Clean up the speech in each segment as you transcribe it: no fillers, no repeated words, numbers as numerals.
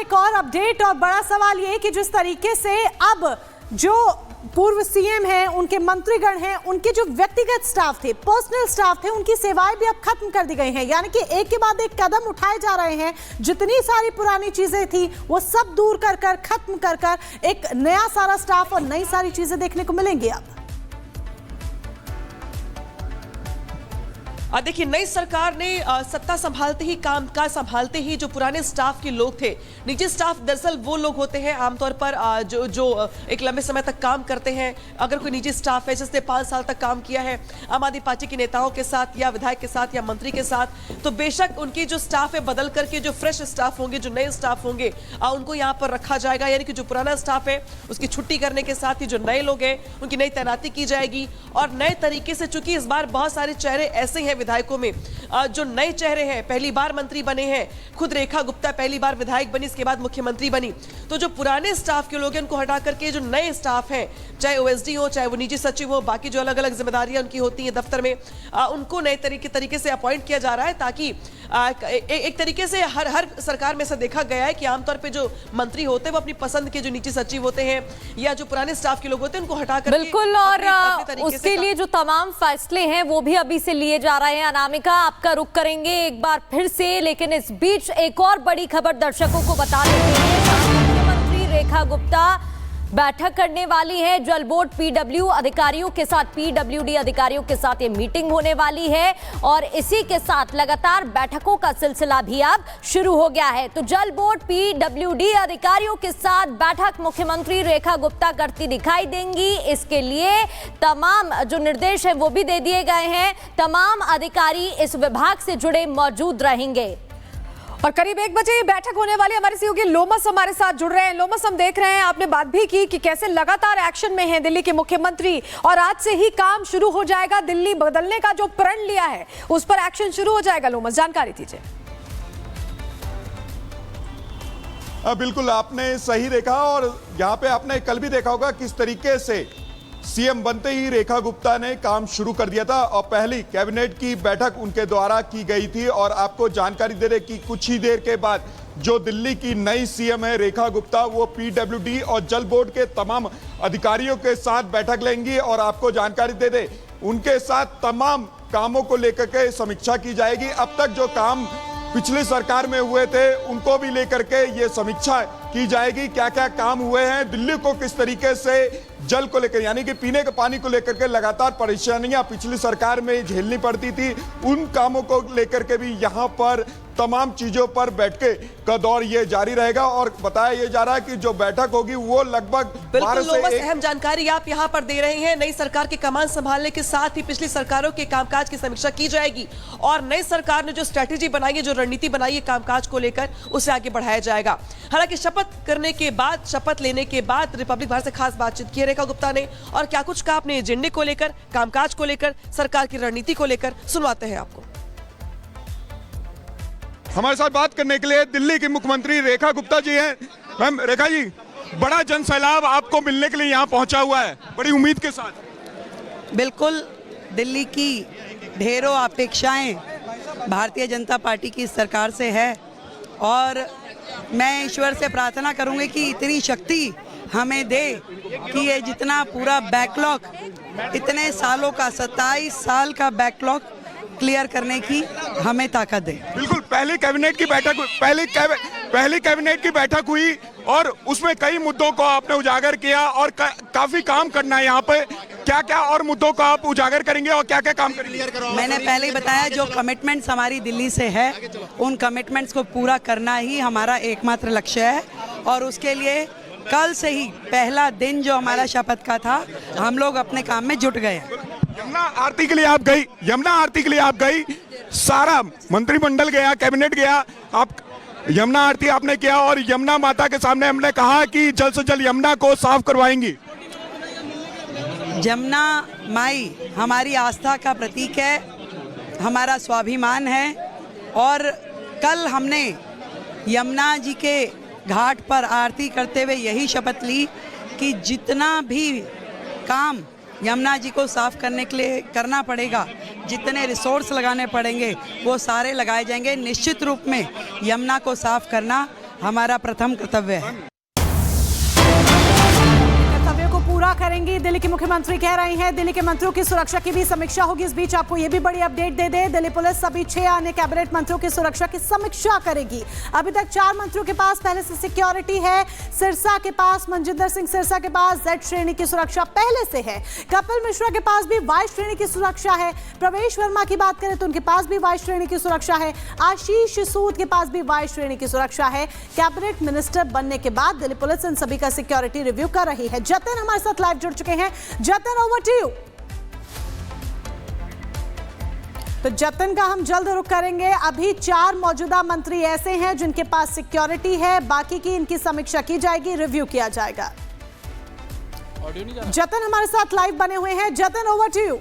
एक और अपडेट और बड़ा सवाल ये कि जिस तरीके से अब जो पूर्व सीएम हैं, उनके मंत्रीगण हैं, उनके जो व्यक्तिगत स्टाफ थे, पर्सनल स्टाफ थे, उनकी सेवाएं भी अब खत्म कर दी गई हैं। यानी कि एक के बाद एक कदम उठाए जा रहे हैं। जितनी सारी पुरानी चीजें थी वो सब दूर कर कर, खत्म कर कर एक नया सारा स्टाफ और नई सारी चीजें देखने को मिलेंगी अब। देखिए, नई सरकार ने सत्ता संभालते ही, कामकाज संभालते ही जो पुराने स्टाफ के लोग थे, निजी स्टाफ दरअसल वो लोग होते हैं आमतौर पर जो एक लंबे समय तक काम करते हैं। अगर कोई निजी स्टाफ है जिसने 5 साल तक काम किया है आम आदमी पार्टी के नेताओं के साथ या विधायक के साथ या मंत्री के साथ, तो बेशक उनकी जो स्टाफ है बदल करके जो फ्रेश स्टाफ होंगे, जो नए स्टाफ होंगे, उनको यहाँ पर रखा जाएगा। यानी कि जो पुराना स्टाफ है उसकी छुट्टी करने के साथ ही जो नए लोग हैं उनकी नई तैनाती की जाएगी। और नए तरीके से, चूंकि इस बार बहुत सारे चेहरे ऐसे हैं विधायकों में जो नए चेहरे हैं, पहली बार मंत्री बने हैं, खुद रेखा गुप्ता पहली बार विधायक बनी, इसके बाद मुख्यमंत्री बनी, तो जो पुराने स्टाफ के लोग हैं उनको हटा करके जो नए स्टाफ हैं, चाहे ओएसडी हो, चाहे वो निजी सचिव हो, बाकी जो अलग अलग जिम्मेदारियां उनकी होती हैं दफ्तर में, उनको नए तरीके से अपॉइंट किया जा रहा है। ताकि एक तरीके से हर सरकार में से देखा गया है कि आमतौर पर जो मंत्री होते हैं वो अपनी पसंद के जो निजी सचिव होते हैं या जो पुराने स्टाफ के लोग होते हैं उनको हटाकर, बिल्कुल, और उसके लिए जो तमाम फैसले हैं वो भी अभी से लिए जा रहे हैं। अनामिका, आपका रुख करेंगे एक बार फिर से, लेकिन इस बीच एक और बड़ी खबर दर्शकों को बता देते हैं। मुख्यमंत्री रेखा गुप्ता बैठक करने वाली है जल बोर्ड पीडब्ल्यू अधिकारियों के साथ, पीडब्ल्यूडी अधिकारियों के साथ ये मीटिंग होने वाली है और इसी के साथ लगातार बैठकों का सिलसिला भी अब शुरू हो गया है। तो जल बोर्ड पीडब्ल्यूडी अधिकारियों के साथ बैठक मुख्यमंत्री रेखा गुप्ता करती दिखाई देंगी। इसके लिए तमाम जो निर्देश है वो भी दे दिए गए हैं। तमाम अधिकारी इस विभाग से जुड़े मौजूद रहेंगे और करीब 1 बजे ये बैठक होने वाली। हमारे सहयोगी लोमस हमारे साथ जुड़ रहे हैं। लोमस, हम देख रहे हैं, आपने बात भी की कि कैसे लगातार एक्शन में है दिल्ली के मुख्यमंत्री और आज से ही काम शुरू हो जाएगा। दिल्ली बदलने का जो प्रण लिया है उस पर एक्शन शुरू हो जाएगा। लोमस, जानकारी दीजिए। बिल्कुल, आपने सही देखा और यहाँ पे आपने कल भी देखा होगा किस तरीके से सीएम बनते ही रेखा गुप्ता ने काम शुरू कर दिया था और पहली कैबिनेट की बैठक उनके द्वारा की गई थी। और आपको जानकारी दे रहे कि कुछ ही देर के बाद जो दिल्ली की नई सीएम है रेखा गुप्ता, वो पीडब्ल्यूडी और जल बोर्ड के तमाम अधिकारियों के साथ बैठक लेंगी और आपको जानकारी दे दे उनके साथ तमाम कामों को लेकर के समीक्षा की जाएगी। अब तक जो काम पिछली सरकार में हुए थे उनको भी लेकर के ये समीक्षा की जाएगी, क्या क्या काम हुए हैं, दिल्ली को किस तरीके से जल को लेकर यानी कि पीने के पानी को लेकर के लगातार परेशानियां पिछली सरकार में झेलनी पड़ती थी, उन कामों को लेकर के भी यहाँ पर तमाम चीजों पर बैठके का दौर ये जारी रहेगा। और बताया ये जा रहा है कि जो बैठक होगी वो लगभग 12 से 1। अहम जानकारी आप यहाँ पर दे रहे हैं। नई सरकार की कमान संभालने के साथ ही पिछली सरकारों के कामकाज की समीक्षा की जाएगी और नई सरकार ने जो स्ट्रैटेजी बनाई है, जो रणनीति बनाई है कामकाज को लेकर, उसे आगे बढ़ाया जाएगा। हालांकि शपथ करने के बाद, शपथ लेने के बाद रिपब्लिक भर से खास बातचीत की रेखा गुप्ता ने और क्या कुछ कहा अपने एजेंडे को लेकर, कामकाज को लेकर, सरकार की रणनीति को लेकर, सुनवाते हैं आपको। हमारे साथ बात करने के लिए दिल्ली की मुख्यमंत्री रेखा गुप्ता जी हैं। मैम रेखा जी, बड़ा जन सैलाब आपको मिलने के लिए यहाँ पहुंचा हुआ है, बड़ी उम्मीद के साथ। बिल्कुल, दिल्ली की ढेरों अपेक्षाएं भारतीय जनता पार्टी की सरकार से है और मैं ईश्वर से प्रार्थना करूंगी कि इतनी शक्ति हमें दे कि ये जितना पूरा बैकलॉग, इतने सालों का 27 साल का बैकलॉग क्लियर करने की हमें ताकत दे। बिल्कुल, पहली कैबिनेट की बैठक हुई और उसमें कई मुद्दों को आपने उजागर किया और काफी काम करना है यहाँ पे। क्या क्या और मुद्दों को आप उजागर करेंगे और क्या क्या काम करेंगे? मैंने पहले ही बताया, जो कमिटमेंट्स हमारी दिल्ली से है उन कमिटमेंट्स को पूरा करना ही हमारा एकमात्र लक्ष्य है और उसके लिए कल से ही पहला दिन जो हमारा शपथ का था, हम लोग अपने काम में जुट गए। यमुना आरती के लिए आप गई, सारा मंत्रिमंडल गया, कैबिनेट गया, आप यमुना आरती आपने किया और यमुना माता के सामने हमने कहा कि जल्द से जल्द यमुना को साफ करवाएंगी। यमुना माई हमारी आस्था का प्रतीक है, हमारा स्वाभिमान है और कल हमने यमुना जी के घाट पर आरती करते हुए यही शपथ ली कि जितना भी काम यमुना जी को साफ करने के लिए करना पड़ेगा, जितने रिसोर्स लगाने पड़ेंगे वो सारे लगाए जाएंगे। निश्चित रूप में यमुना को साफ करना हमारा प्रथम कर्तव्य है। कर्तव्यों को पूरा करेंगी, दिल्ली के मुख्यमंत्री कह रही हैं। दिल्ली के मंत्रियों की सुरक्षा की भी समीक्षा होगी। इस बीच आपको ये भी बड़ी अपडेट दे दे, दिल्ली पुलिस सभी 6 अन्य कैबिनेट मंत्रियों की सुरक्षा की समीक्षा करेगी। अभी तक 4 मंत्रियों के पास पहले से सिक्योरिटी है। सिरसा के पास, मनजिंदर सिंह सिरसा के पास Z श्रेणी की सुरक्षा पहले से है। कपिल मिश्रा के पास भी Y श्रेणी की सुरक्षा है। प्रवेश वर्मा की बात करें तो उनके पास भी Y श्रेणी की सुरक्षा है। आशीष सूद के पास भी Y श्रेणी की सुरक्षा है। कैबिनेट मिनिस्टर बनने के बाद दिल्ली पुलिस इन सभी का सिक्योरिटी रिव्यू कर रही है। जतिन हमारे साथ लाइव जुड़ चुके हैं। Jatin, over to you. तो जतिन का हम जल्द रुख करेंगे। अभी 4 मौजूदा मंत्री ऐसे हैं जिनके पास सिक्योरिटी है, बाकी की इनकी समीक्षा की जाएगी, रिव्यू किया जाएगा। जतिन हमारे साथ लाइव बने हुए हैं। Jatin, over to you.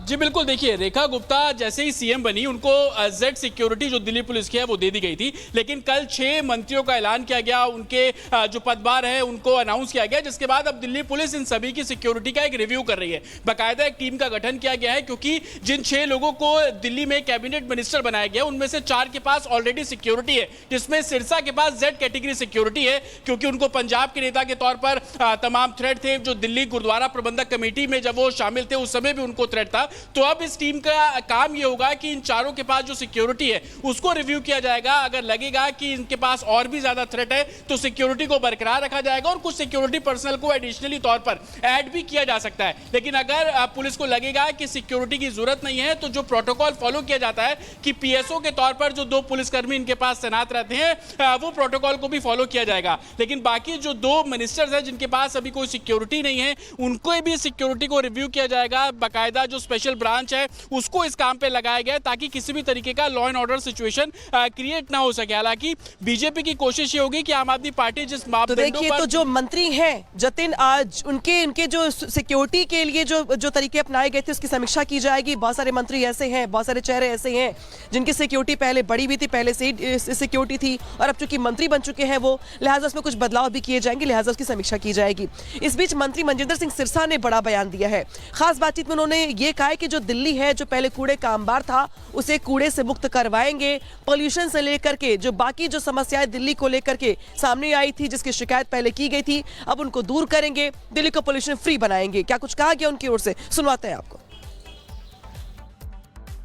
जी बिल्कुल, देखिए रेखा गुप्ता जैसे ही सीएम बनी उनको Z सिक्योरिटी जो दिल्ली पुलिस की है वो दे दी गई थी, लेकिन कल 6 मंत्रियों का ऐलान किया गया, उनके जो पदभार है उनको अनाउंस किया गया, जिसके बाद अब दिल्ली पुलिस इन सभी की सिक्योरिटी का एक रिव्यू कर रही है। बाकायदा एक टीम का गठन किया गया है, क्योंकि जिन 6 लोगों को दिल्ली में कैबिनेट मिनिस्टर बनाया गया उनमें से 4 के पास ऑलरेडी सिक्योरिटी है, जिसमें सिरसा के पास Z कैटेगरी सिक्योरिटी है, क्योंकि उनको पंजाब के नेता के तौर पर तमाम थ्रेट थे। जो दिल्ली गुरुद्वारा प्रबंधक कमेटी में जब वो शामिल थे उस समय भी उनको थ्रेट था। तो अब इस टीम का काम ये होगा कि इन चारों के पास जो सिक्योरिटी है उसको रिव्यू किया जाएगा। अगर लगेगा कि इनके पास और भी ज्यादा थ्रेट है तो सिक्योरिटी को बरकरार रखा जाएगा और कुछ सिक्योरिटी पर्सनल को एडिशनली तौर पर ऐड भी किया जा सकता है। लेकिन अगर पुलिस को लगेगा कि सिक्योरिटी की जरूरत नहीं है तो जो प्रोटोकॉल फॉलो किया जाता है कि पीएसओ के तौर पर जो 2 पुलिसकर्मी इनके पास तैनात रहते हैं वो प्रोटोकॉल को भी फॉलो किया जाएगा। लेकिन बाकी जो 2 मिनिस्टर्स हैं जिनके पास अभी कोई सिक्योरिटी नहीं है उनको भी सिक्योरिटी को रिव्यू किया जाएगा। बाकायदा जो स्पेशल ब्रांच है उसको इस काम पे लगाया गया ताकि किसी भी तरीके का law and order situation create ना हो सके। हालांकि बीजेपी की कोशिश ये होगी कि आम आदमी पार्टी जिस मापदंडों पर तो जो मंत्री हैं जतिन, आज उनके जो सिक्योरिटी के लिए जो तरीके अपनाए गए थे उसकी समीक्षा की जाएगी। बहुत सारे मंत्री ऐसे हैं, बहुत सारे चेहरे ऐसे हैं जिनकी सिक्योरिटी पहले बड़ी हुई थी, पहले से ही सिक्योरिटी थी और अब चूंकि मंत्री बन चुके हैं वो, लिहाजा उसमें कुछ बदलाव भी किए जाएंगे, लिहाजा उसकी समीक्षा की जाएगी। इस बीच मंत्री मनजिंदर सिंह सिरसा ने बड़ा बयान दिया है। खास बातचीत में उन्होंने ये कहा है कि जो दिल्ली है जो पहले कूड़े का अंबार था उसे कूड़े से मुक्त करवाएंगे। पोल्यूशन से लेकर के जो बाकी जो समस्याएं दिल्ली को लेकर के सामने आई थी, जिसकी शिकायत पहले की गई थी, अब उनको दूर करेंगे, दिल्ली को पोल्यूशन फ्री बनाएंगे। क्या कुछ कहा गया उनकी ओर से, सुनवाते हैं आपको।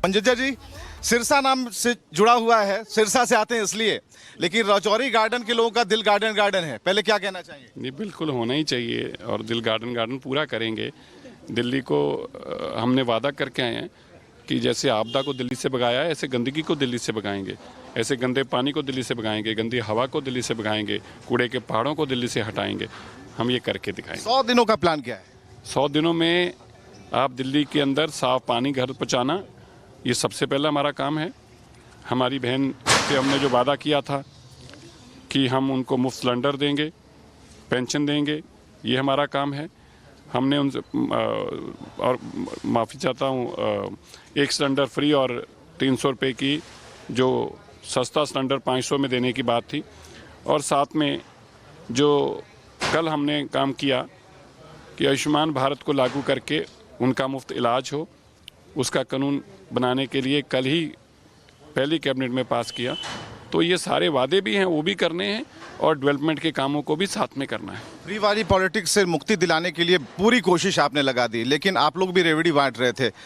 मंजिंदर जी, सिरसा नाम से जुड़ा हुआ है, सिरसा से आते हैं इसलिए, लेकिन राजौरी गार्डन के लोगों का दिल गार्डन है, पहले क्या कहना चाहिए? नहीं, बिल्कुल होना ही चाहिए और दिल गार्डन पूरा करेंगे। दिल्ली को हमने वादा करके आए हैं कि जैसे आपदा को दिल्ली से भगाया है ऐसे गंदगी को दिल्ली से भगाएंगे, ऐसे गंदे पानी को दिल्ली से भगाएंगे, गंदी हवा को दिल्ली से भगाएंगे, कूड़े के पहाड़ों को दिल्ली से हटाएंगे। हम ये करके दिखाएंगे। 100 दिनों का प्लान क्या है? 100 दिनों में आप दिल्ली के अंदर साफ पानी घर पहुँचाना, ये सबसे पहला हमारा काम है। हमारी बहन से हमने जो वादा किया था कि हम उनको मुफ्त सिलेंडर देंगे, पेंशन देंगे, ये हमारा काम है। हमने उनसे और माफ़ी चाहता हूँ, 1 सिलेंडर फ्री और 300 रुपये की जो सस्ता सिलेंडर 500 में देने की बात थी। और साथ में जो कल हमने काम किया कि आयुष्मान भारत को लागू करके उनका मुफ्त इलाज हो, उसका कानून बनाने के लिए कल ही पहली कैबिनेट में पास किया। तो ये सारे वादे भी हैं, वो भी करने हैं और डेवलपमेंट के कामों को भी साथ में करना है। फ्री वाली पॉलिटिक्स से मुक्ति दिलाने के लिए पूरी कोशिश आपने लगा दी, लेकिन आप लोग भी रेवड़ी बांट रहे थे।